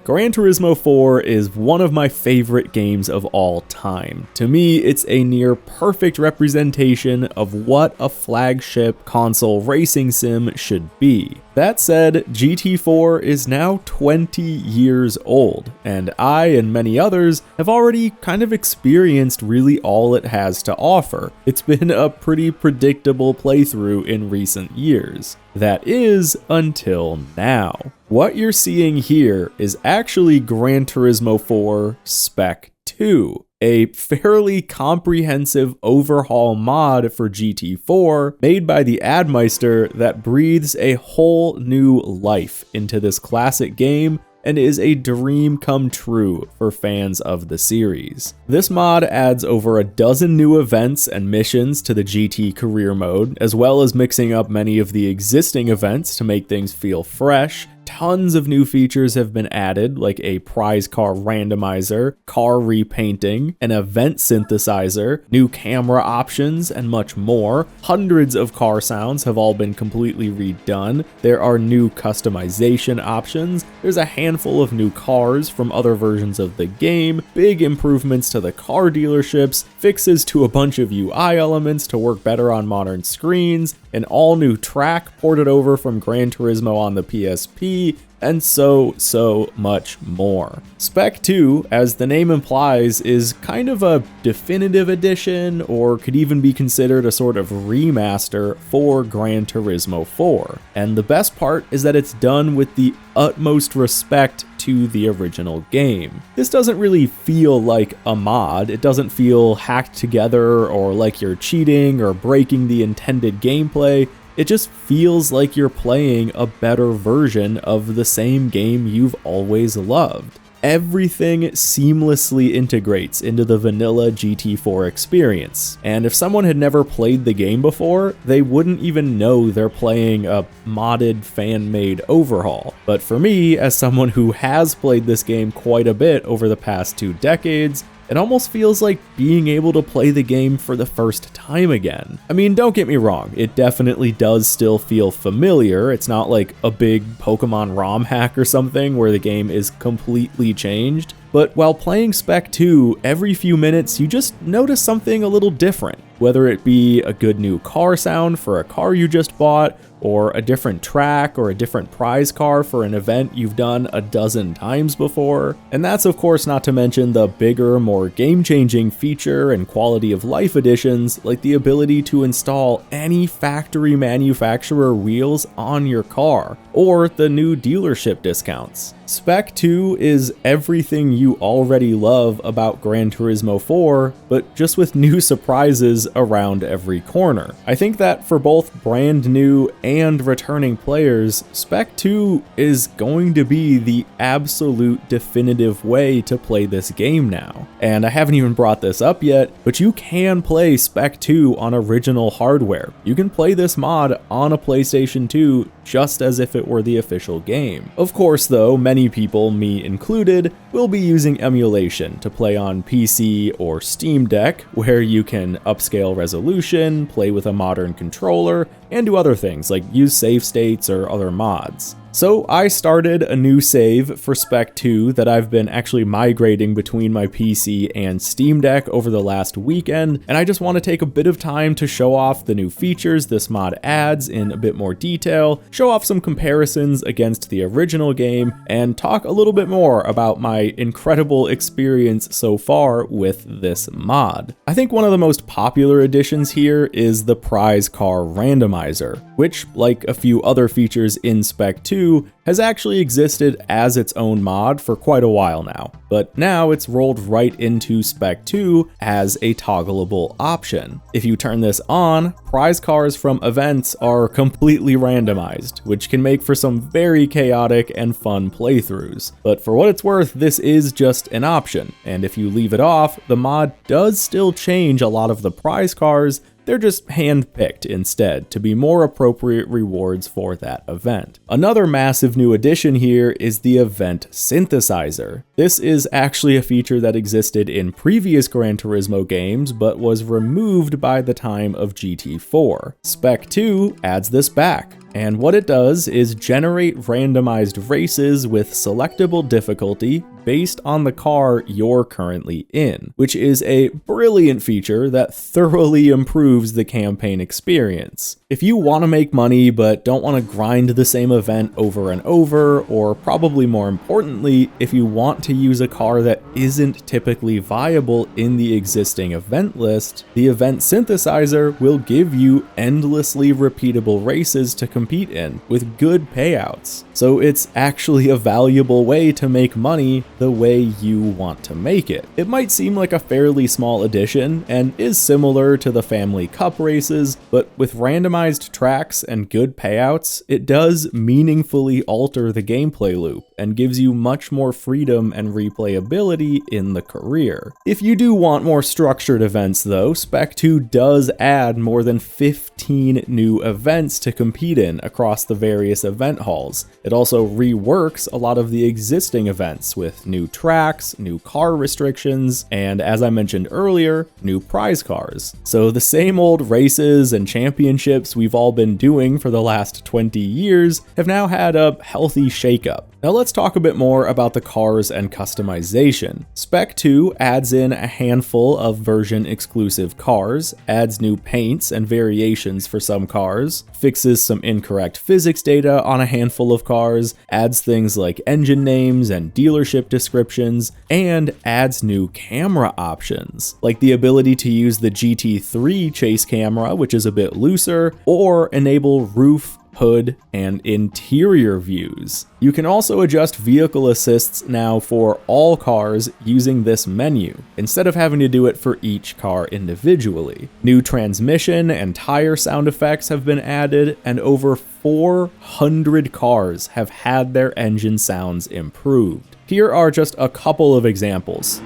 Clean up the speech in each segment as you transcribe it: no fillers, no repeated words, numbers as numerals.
Gran Turismo 4 is one of my favorite games of all time. To me, it's a near perfect representation of what a flagship console racing sim should be. That said, GT4 is now 20 years old, and I and many others have already kind of experienced really all it has to offer. It's been a pretty predictable playthrough in recent years. That is, until now. What you're seeing here is actually Gran Turismo 4 Spec II, a fairly comprehensive overhaul mod for GT4 made by the Admeister that breathes a whole new life into this classic game and is a dream come true for fans of the series. This mod adds over a dozen new events and missions to the GT career mode, as well as mixing up many of the existing events to make things feel fresh. Tons of new features have been added, like a prize car randomizer, car repainting, an event synthesizer, new camera options, and much more. Hundreds of car sounds have all been completely redone. There are new customization options. There's a handful of new cars from other versions of the game, big improvements to the car dealerships, fixes to a bunch of UI elements to work better on modern screens, an all-new track ported over from Gran Turismo on the PSP, and so much more. Spec 2, as the name implies, is kind of a definitive edition, or could even be considered a sort of remaster for Gran Turismo 4. And the best part is that it's done with the utmost respect to the original game. This doesn't really feel like a mod. It doesn't feel hacked together or like you're cheating or breaking the intended gameplay. It just feels like you're playing a better version of the same game you've always loved. Everything seamlessly integrates into the vanilla GT4 experience, and if someone had never played the game before, they wouldn't even know they're playing a modded fan-made overhaul. But for me, as someone who has played this game quite a bit over the past 2 decades, it almost feels like being able to play the game for the first time again. I mean, don't get me wrong, it definitely does still feel familiar. It's not like a big Pokemon ROM hack or something where the game is completely changed. But while playing Spec 2, every few minutes you just notice something a little different. Whether it be a good new car sound for a car you just bought, or a different track or a different prize car for an event you've done a dozen times before. And that's of course not to mention the bigger, more game-changing feature and quality of life additions, like the ability to install any factory manufacturer wheels on your car, or the new dealership discounts. Spec 2 is everything you already love about Gran Turismo 4, but just with new surprises around every corner. I think that for both brand new and returning players, Spec 2 is going to be the absolute definitive way to play this game now. And I haven't even brought this up yet, but you can play Spec 2 on original hardware. You can play this mod on a PlayStation 2 just as if it were the official game. Of course though, many people, me included, will be using emulation to play on PC or Steam Deck, where you can upscale resolution, play with a modern controller, and do other things like use save states or other mods. So I started a new save for Spec 2 that I've been actually migrating between my PC and Steam Deck over the last weekend, and I just want to take a bit of time to show off the new features this mod adds in a bit more detail, show off some comparisons against the original game, and talk a little bit more about my incredible experience so far with this mod. I think one of the most popular additions here is the prize car randomizer, which, like a few other features in Spec 2, has actually existed as its own mod for quite a while now, but now it's rolled right into Spec 2 as a toggleable option. If you turn this on, prize cars from events are completely randomized, which can make for some very chaotic and fun playthroughs. But for what it's worth, this is just an option, and if you leave it off, the mod does still change a lot of the prize cars. They're just hand-picked instead to be more appropriate rewards for that event. Another massive new addition here is the event synthesizer. This is actually a feature that existed in previous Gran Turismo games, but was removed by the time of GT4. Spec 2 adds this back. And what it does is generate randomized races with selectable difficulty based on the car you're currently in, which is a brilliant feature that thoroughly improves the campaign experience. If you want to make money but don't want to grind the same event over and over, or probably more importantly, if you want to use a car that isn't typically viable in the existing event list, the event synthesizer will give you endlessly repeatable races to compete in with good payouts. So it's actually a valuable way to make money the way you want to make it. It might seem like a fairly small addition and is similar to the Family Cup races, but with randomized tracks and good payouts, it does meaningfully alter the gameplay loop and gives you much more freedom and replayability in the career. If you do want more structured events though, Spec 2 does add more than 15 new events to compete in across the various event halls. It also reworks a lot of the existing events with new tracks, new car restrictions, and as I mentioned earlier, new prize cars. So the same old races and championships we've all been doing for the last 20 years have now had a healthy shakeup. Now let's talk a bit more about the cars and customization. Spec 2 adds in a handful of version exclusive cars, adds new paints and variations for some cars, fixes some incorrect physics data on a handful of cars, adds things like engine names and dealership descriptions, and adds new camera options, like the ability to use the GT3 chase camera, which is a bit looser, or enable roof, hood, and interior views. You can also adjust vehicle assists now for all cars using this menu, instead of having to do it for each car individually. New transmission and tire sound effects have been added, and over 400 cars have had their engine sounds improved. Here are just a couple of examples.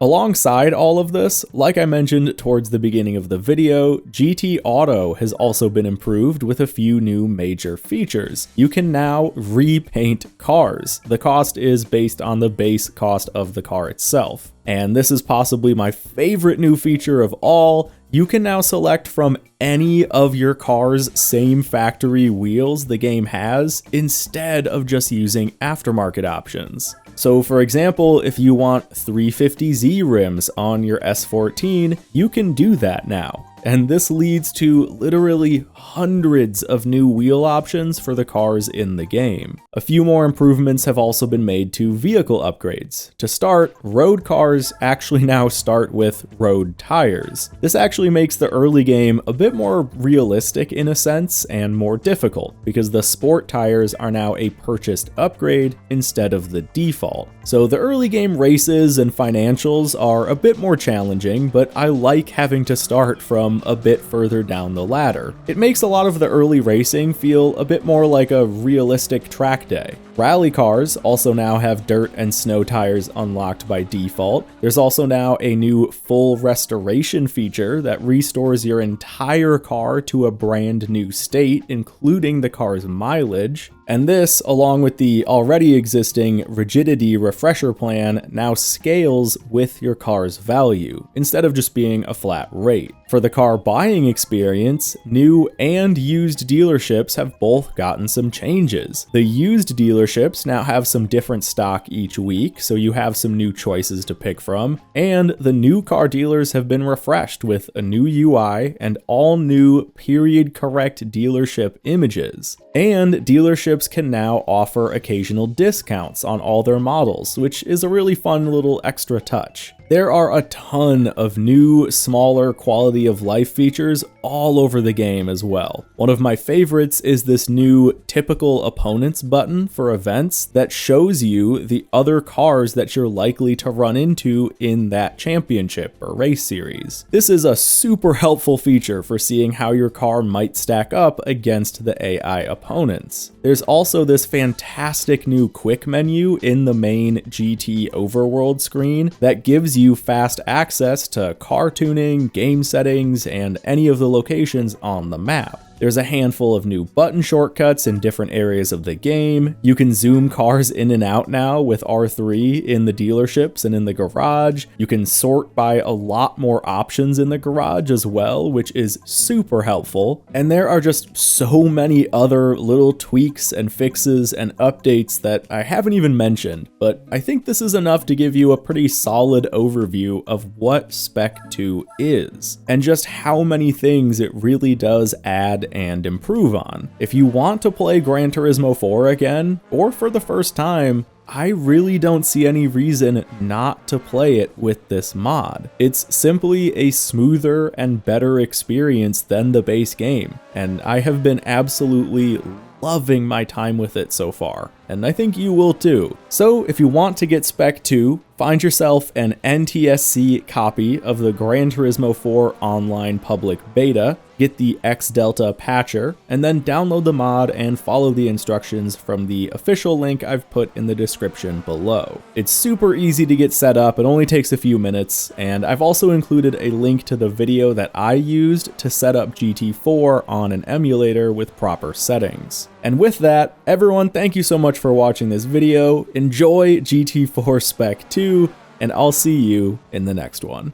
Alongside all of this, like I mentioned towards the beginning of the video, GT Auto has also been improved with a few new major features. You can now repaint cars. The cost is based on the base cost of the car itself. And this is possibly my favorite new feature of all. You can now select from any of your car's same factory wheels the game has, instead of just using aftermarket options. So for example, if you want 350Z rims on your S14, you can do that now. And this leads to literally hundreds of new wheel options for the cars in the game. A few more improvements have also been made to vehicle upgrades. To start, road cars actually now start with road tires. This actually makes the early game a bit more realistic in a sense and more difficult, because the sport tires are now a purchased upgrade instead of the default. So the early game races and financials are a bit more challenging, but I like having to start from a bit further down the ladder. It makes a lot of the early racing feel a bit more like a realistic track day. Rally cars also now have dirt and snow tires unlocked by default. There's also now a new full restoration feature that restores your entire car to a brand new state, including the car's mileage. And this, along with the already existing rigidity refresher plan, now scales with your car's value, instead of just being a flat rate. For the car buying experience, new and used dealerships have both gotten some changes. The used dealerships now have some different stock each week, so you have some new choices to pick from, and the new car dealers have been refreshed with a new UI and all new period correct dealership images. And dealerships can now offer occasional discounts on all their models, which is a really fun little extra touch. There are a ton of new, smaller quality of life features all over the game as well. One of my favorites is this new typical opponents button for events that shows you the other cars that you're likely to run into in that championship or race series. This is a super helpful feature for seeing how your car might stack up against the AI opponents. There's also this fantastic new quick menu in the main GT overworld screen that gives you fast access to car tuning, game settings, and any of the locations on the map. There's a handful of new button shortcuts in different areas of the game. You can zoom cars in and out now with R3 in the dealerships and in the garage. You can sort by a lot more options in the garage as well, which is super helpful. And there are just so many other little tweaks and fixes and updates that I haven't even mentioned, but I think this is enough to give you a pretty solid overview of what Spec 2 is, and just how many things it really does add and improve on. If you want to play Gran Turismo 4 again, or for the first time, I really don't see any reason not to play it with this mod. It's simply a smoother and better experience than the base game, and I have been absolutely loving my time with it so far, and I think you will too. So if you want to get Spec 2, find yourself an NTSC copy of the Gran Turismo 4 online public beta, get the X Delta patcher, and then download the mod and follow the instructions from the official link I've put in the description below. It's super easy to get set up, it only takes a few minutes, and I've also included a link to the video that I used to set up GT4 on an emulator with proper settings. And with that, everyone, thank you so much for watching this video. Enjoy GT4 Spec 2, and I'll see you in the next one.